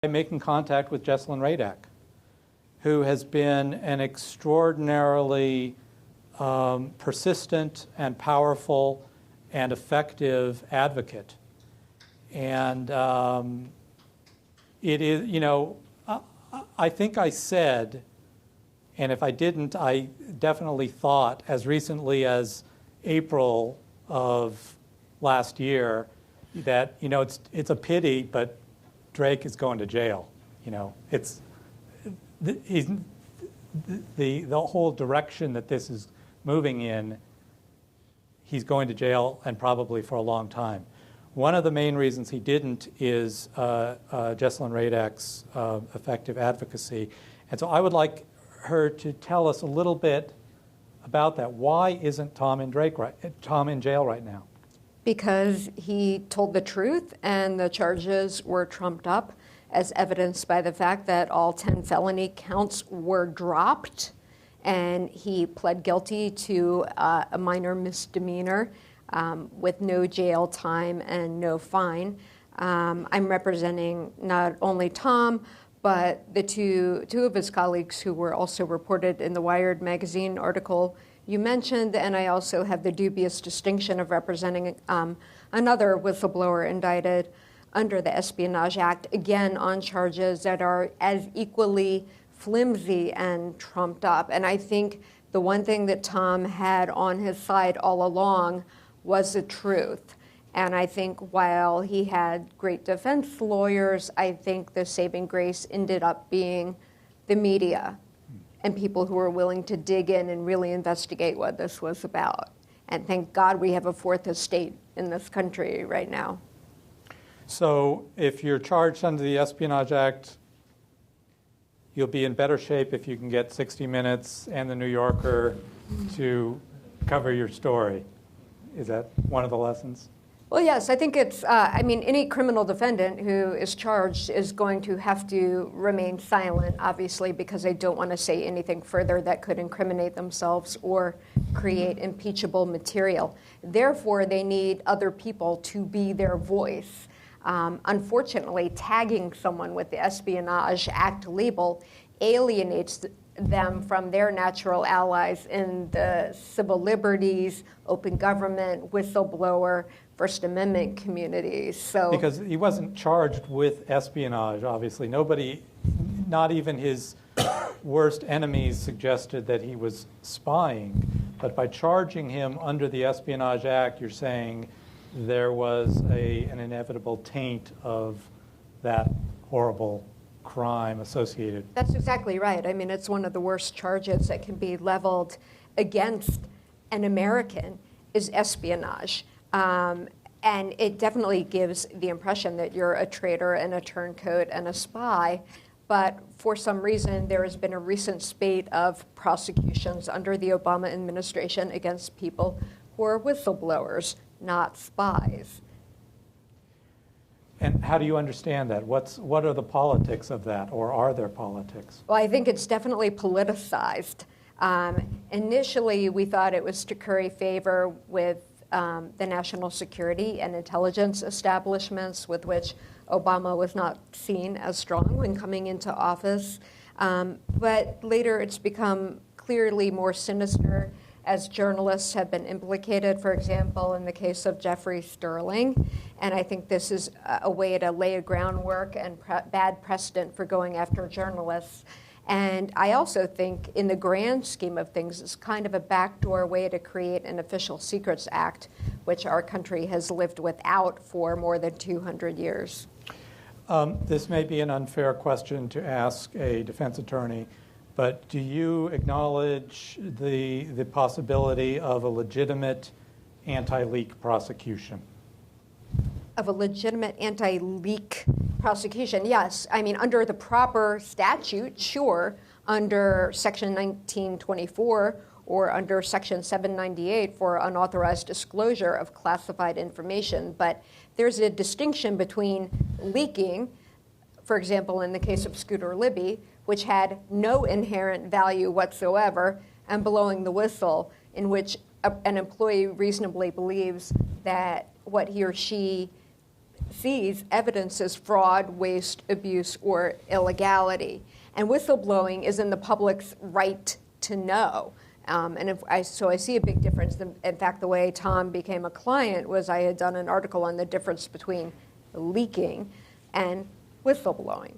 making contact with Jesselyn Radack, who has been an extraordinarily persistent and powerful and effective advocate. And it is, I think I said, and if I didn't, I definitely thought as recently as April of last year that, it's a pity, but Drake is going to jail. It's the whole direction that this is moving in, he's going to jail and probably for a long time. One of the main reasons he didn't is Jesselyn Radack's effective advocacy. And so I would like her to tell us a little bit about that. Why isn't Tom in jail right now? Because he told the truth and the charges were trumped up, as evidenced by the fact that all 10 felony counts were dropped, and he pled guilty to a minor misdemeanor with no jail time and no fine. I'm representing not only Tom, but the two of his colleagues who were also reported in the Wired magazine article you mentioned, and I also have the dubious distinction of representing another whistleblower indicted under the Espionage Act, again on charges that are as equally flimsy and trumped up. And I think the one thing that Tom had on his side all along was the truth. And I think while he had great defense lawyers, I think the saving grace ended up being the media and people who were willing to dig in and really investigate what this was about. And thank God we have a fourth estate in this country right now. So if you're charged under the Espionage Act, you'll be in better shape if you can get 60 Minutes and the New Yorker to cover your story. Is that one of the lessons? Well, yes, I think it's, any criminal defendant who is charged is going to have to remain silent, obviously, because they don't want to say anything further that could incriminate themselves or create impeachable material. Therefore, they need other people to be their voice. Unfortunately, tagging someone with the Espionage Act label alienates them from their natural allies in the civil liberties, open government, whistleblower, First Amendment communities. So because he wasn't charged with espionage, obviously. Nobody, not even his worst enemies, suggested that he was spying. But by charging him under the Espionage Act, you're saying there was an inevitable taint of that horrible crime associated. That's exactly right. I mean, it's one of the worst charges that can be leveled against an American is espionage. And it definitely gives the impression that you're a traitor and a turncoat and a spy. But for some reason, there has been a recent spate of prosecutions under the Obama administration against people who are whistleblowers, not spies. And how do you understand that? What are the politics of that, or are there politics? Well, I think it's definitely politicized. Initially, we thought it was to curry favor with the national security and intelligence establishments with which Obama was not seen as strong when coming into office. But later it's become clearly more sinister as journalists have been implicated, for example, in the case of Jeffrey Sterling. And I think this is a way to lay a groundwork and bad precedent for going after journalists. And I also think in the grand scheme of things, it's kind of a backdoor way to create an Official Secrets Act, which our country has lived without for more than 200 years. This may be an unfair question to ask a defense attorney, but do you acknowledge the possibility of a legitimate anti-leak prosecution? Of a legitimate anti-leak prosecution, yes. I mean, under the proper statute, sure, under Section 1924 or under Section 798 for unauthorized disclosure of classified information. But there's a distinction between leaking, for example, in the case of Scooter Libby, which had no inherent value whatsoever, and blowing the whistle, in which an employee reasonably believes that what he or she sees evidence as fraud, waste, abuse, or illegality. And whistleblowing is in the public's right to know. So I see a big difference. In fact, the way Tom became a client was I had done an article on the difference between leaking and whistleblowing.